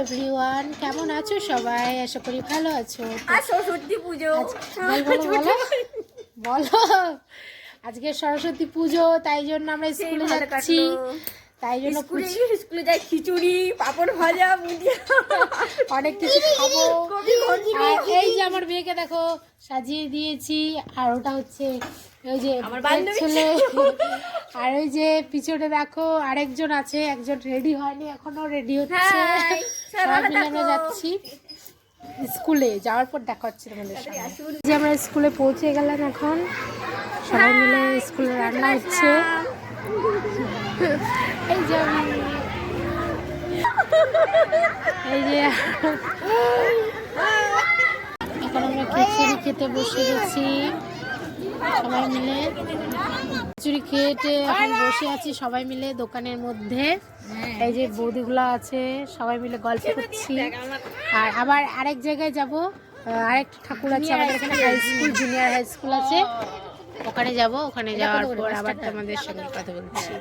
Everyone, কেমন আছো সবাই? আশা করি ভালো আছো। সরস্বতী পুজো বলো, আজকে সরস্বতী পুজো, তাই জন্য আমরা স্কুলে যাচ্ছি। তাই জন্য স্কুলে যাই, খিচুড়ি, পাপড় ভাজা, বুঝিয়া অনেক কিছু খাবো। আর এই যে আমার মেয়েকে দেখো সাজিয়ে দিয়েছি, আর ওটা হচ্ছে ওই যে আমার বান্ধবী ছেলে। আর ওই যে পিছনে দেখো আরেকজন আছে, একজন রেডি হয়নি এখনো, রেডি হচ্ছে। সবাই মিলে আমরা যাচ্ছি স্কুলে। যাওয়ার পর দেখা হচ্ছে তোমাদের সাথে। যে আমরা স্কুলে পৌঁছে গেলাম, এখন সবাই মিলে স্কুলে রান্না হচ্ছে। এই যে এই যে এখন আমরা খিচুড়ি খেতে বসে গেছি সবাই মিলে। খিচুড়ি খেতে এখন বসে আছি সবাই মিলে দোকানের মধ্যে। এই যে বৌদিগুলো আছে, সবাই মিলে গল্প করছি। আর আবার আরেক জায়গায় যাব, আরেকটা ঠাকুর আছে আমাদের এখানে, high school, junior high school আছে, ওখানে যাব। ওখানে যাওয়ার পর আবার তোমাদের সঙ্গে কথা বলছি।